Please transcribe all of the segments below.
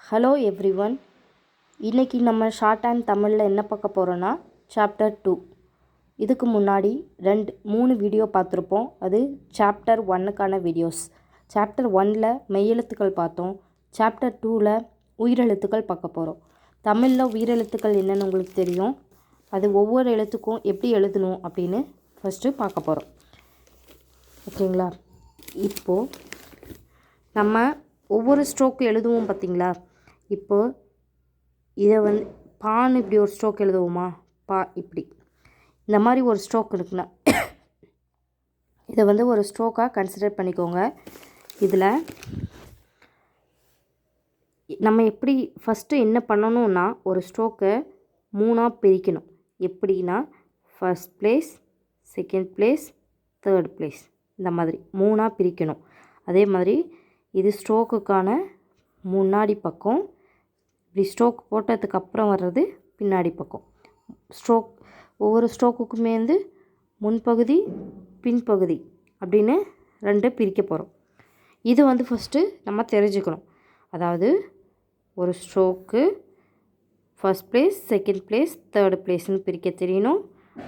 Hello everyone. இன்றைக்கி நம்ம short and தமிழில் என்ன பார்க்க போகிறோன்னா சாப்டர் 2. இதுக்கு முன்னாடி 3 வீடியோ பார்த்துருப்போம். அது சாப்டர் 1க்கான வீடியோஸ். சாப்டர் 1ல் மெய்யெழுத்துக்கள் பார்த்தோம். சாப்டர் 2ல் உயிரெழுத்துக்கள் பார்க்க போகிறோம். தமிழில் உயிரெழுத்துக்கள் என்னென்னு உங்களுக்கு தெரியும். அது ஒவ்வொரு எழுத்துக்கும் எப்படி எழுதணும் அப்படின்னு ஃபஸ்ட்டு பார்க்க போகிறோம். ஓகேங்களா? இப்போது நம்ம ஒவ்வொரு ஸ்ட்ரோக்கு எழுதுவோம் பார்த்திங்களா. இப்போது இதை பான்னு இப்படி ஒரு ஸ்ட்ரோக் எழுதுவோமா, பா இப்படி இந்த மாதிரி ஒரு ஸ்ட்ரோக் இருக்குன்னா இதை ஒரு ஸ்ட்ரோக்காக கன்சிடர் பண்ணிக்கோங்க. இதில் நம்ம எப்படி ஃபஸ்ட்டு என்ன பண்ணணும்னா ஒரு ஸ்ட்ரோக்கை 3ஆக பிரிக்கணும். எப்படின்னா first place, second place, third place, இந்த மாதிரி 3ஆக பிரிக்கணும். அதே மாதிரி இது ஸ்ட்ரோக்குக்கான முன்னாடி பக்கம், இப்படி ஸ்ட்ரோக் போட்டதுக்கப்புறம் வர்றது பின்னாடி பக்கம். ஒவ்வொரு ஸ்ட்ரோக்குக்குமே முன்பகுதி பின்பகுதி அப்படின்னு 2 பிரிக்க போகிறோம். இது ஃபஸ்ட்டு நம்ம தெரிஞ்சுக்கணும். அதாவது ஒரு ஸ்ட்ரோக்கு first place, second place, third பிளேஸ்னு பிரிக்க தெரியணும்.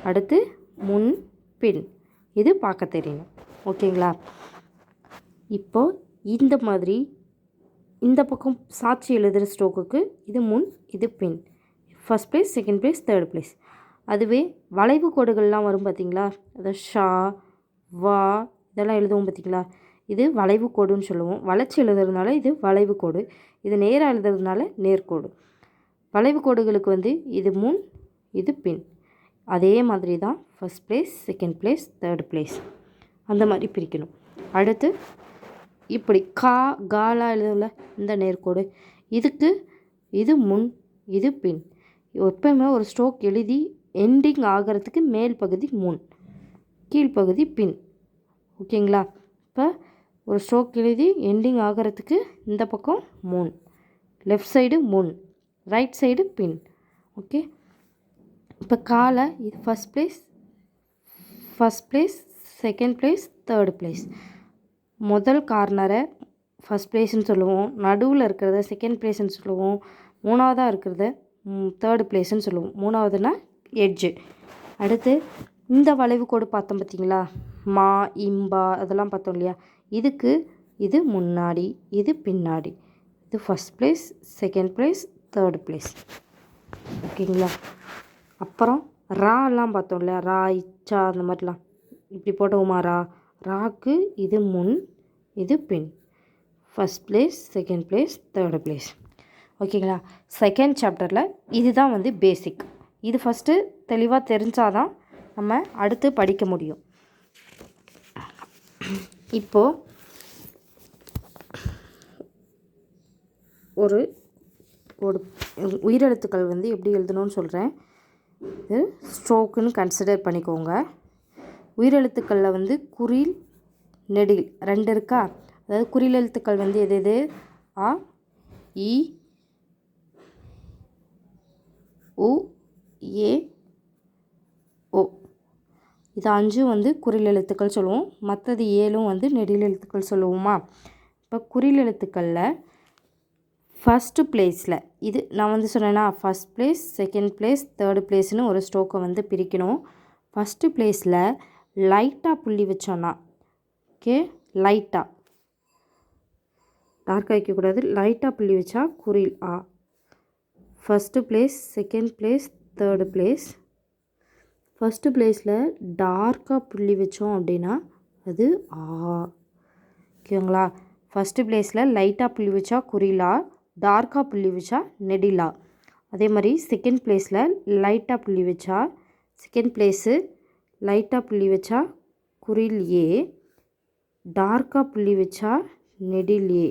அடுத்து முன் பின் இது பார்க்க தெரியணும். ஓகேங்களா? இப்போது இந்த மாதிரி இந்த பக்கம் சாட்சி எழுதுகிற ஸ்ட்ரோக்குக்கு இது முன், இது பின். First place, second place, third place. அதுவே வளைவு கோடுகள்லாம் வரும் பார்த்திங்களா. அதாவது ஷா, வா இதெல்லாம் எழுதுவோம் பார்த்திங்களா. இது வளைவு கோடுன்னு சொல்லுவோம். வளைச்சி எழுதுறதுனால இது வளைவு கோடு. இது நேராக எழுதுறதுனால நேர்கோடு. வளைவு கோடுகளுக்கு இது முன், இது பின். அதே மாதிரி தான் first place, second place, third place அந்த மாதிரி பிரிக்கணும். அடுத்து இப்படி காலா எழுதல இந்த நேர்கோடு. இதுக்கு இது முன், இது பின். எப்பவுமே ஒரு ஸ்ட்ரோக் எழுதி எண்டிங் ஆகிறதுக்கு மேல் பகுதி முன், கீழ்ப்பகுதி பின். ஓகேங்களா? இப்போ ஒரு ஸ்ட்ரோக் எழுதி எண்டிங் ஆகிறதுக்கு இந்த பக்கம் முன், லெஃப்ட் சைடு முன், ரைட் சைடு பின். ஓகே. இப்போ காலை இது first place, second place, third place. முதல் கார்னரை ஃபஸ்ட் பிளேஸ்ன்னு சொல்லுவோம். நடுவில் இருக்கிறத செகண்ட் பிளேஸ்ன்னு சொல்லுவோம். மூணாவதாக இருக்கிறத தேர்டு பிளேஸ்ன்னு சொல்லுவோம். மூணாவதுனா எட்ஜு. அடுத்து இந்த வளைவு கோடு பார்த்தோம் பார்த்திங்களா, மா, இம்பா அதெல்லாம் பார்த்தோம் இல்லையா. இதுக்கு இது முன்னாடி, இது பின்னாடி. இது first place, second place, third place. ஓகேங்களா? அப்புறம் ராலாம் பார்த்தோம் இல்லையா, ரா, இச்சா அந்த மாதிரிலாம் இப்படி போட்டோமா. ராக்கு இது முன், இது பின். First place, second place, third place. ஓகேங்களா? செகண்ட் சாப்டரில் இதுதான் பேசிக். இது ஃபஸ்ட்டு தெளிவாக தெரிஞ்சால் தான் நம்ம அடுத்து படிக்க முடியும். இப்போது ஒரு உயிரெழுத்துக்கள் எப்படி எழுதணும்னு சொல்கிறேன். இது ஸ்ட்ரோக்குன்னு கன்சிடர் பண்ணிக்கோங்க. உயிரெழுத்துக்களில் குறில், நெடில் 2 இருக்கா. அதாவது குறில் எழுத்துக்கள் எது ஆ, இ, உ, ஏ, ஓ. இது 5 குறில் எழுத்துக்கள் சொல்லுவோம். மற்றது 7 நெடில் எழுத்துக்கள் சொல்லுவோமா. இப்போ குறில் எழுத்துக்களில் ஃபஸ்ட்டு பிளேஸில் இது நான் சொன்னேன்னா first place, second place, third பிளேஸ்னு ஒரு ஸ்ட்ரோக்கை பிரிக்கணும். ஃபஸ்ட்டு பிளேஸில் லைட்டாக புள்ளி வச்சோன்னா, ஓகே, லைட்டாக டார்க்காக வைக்கக்கூடாது, லைட்டாக புள்ளி வச்சா குறில் ஆ. First place, second place, third place. First பிளேஸில் டார்க்காக புள்ளி வச்சோம் அப்படின்னா அது ஆ. ஓகேங்களா? ஃபஸ்ட்டு பிளேஸில் லைட்டாக புள்ளி வச்சா குறிலா, டார்க்காக புள்ளி வச்சா நெடிலா. அதே மாதிரி செகண்ட் பிளேஸில் லைட்டாக புள்ளி வச்சா, செகண்ட் பிளேஸு லைட்டாக புள்ளி வச்சா குறில் ஏ, டார்க்காக புள்ளி வச்சா நெடில் ஏ.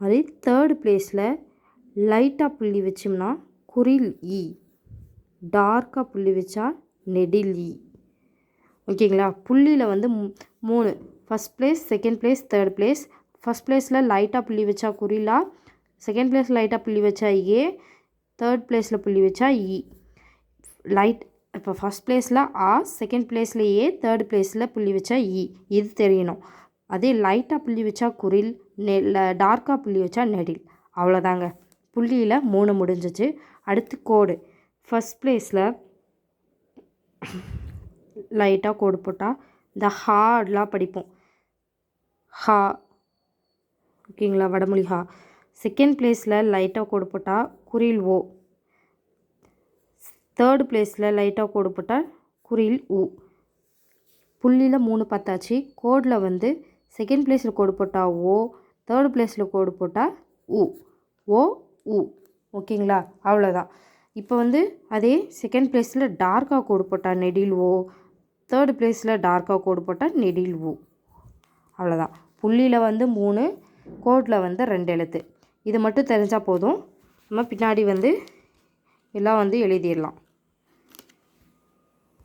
மாதிரி தேர்டு பிளேஸில் லைட்டாக புள்ளி வச்சோம்னா குறில் இ, டார்க்காக புள்ளி வச்சா நெடில் இ. ஓகேங்களா? புள்ளியில் 3 first place, second place, third place. First பிளேஸில் லைட்டாக புள்ளி வச்சா குறிலா, செகண்ட் பிளேஸ் லைட்டாக புள்ளி வச்சா ஏ, தேர்ட் பிளேஸில் புள்ளி வச்சா இ. இப்போ ஃபஸ்ட் பிளேஸில் ஆ, செகண்ட் பிளேஸில் ஏ, தேர்ட் பிளேஸில் புள்ளி வச்சா இ. இது தெரியணும். அதே லைட்டாக புள்ளி வச்சா குறில், டார்க்காக புள்ளி வச்சா நெடில். அவ்வளோதாங்க. புள்ளியில் 3 முடிஞ்சிச்சு. அடுத்து கோடு. ஃபஸ்ட் ப்ளேஸில் லைட்டாக கோடு போட்டால் இந்த ஹாலாம் படிப்போம். ஹா, ஓகேங்களா, வடமொழி ஹா. செகண்ட் ப்ளேஸில் லைட்டாக கோடு போட்டால் குறில் ஓ. தேர்டு ப்ளேஸில் லைட்டாக கோடு போட்டால் குறில் உ. புள்ளியில் 3 பார்த்தாச்சு. கோடில் வந்து செகண்ட் ப்ளேஸில் கோடு போட்டால் ஓ, தேர்டு ப்ளேஸில் கோடு போட்டால் உ. ஓ உ. ஓகேங்களா, அவ்வளோதான். இப்போ வந்து அதே செகண்ட் ப்ளேஸில் டார்க்காக கோடு போட்டால் நெடில் ஓ, தேர்டு ப்ளேஸில் டார்க்காக கோடு போட்டால் நெடில் உ. அவ்வளோதான். புள்ளியில் வந்து 3, கோடில் வந்து 2 எழுத்து. இது மட்டும் தெரிஞ்சால் போதும். நம்ம பின்னாடி வந்து எல்லாம் வந்து எழுதிடலாம்.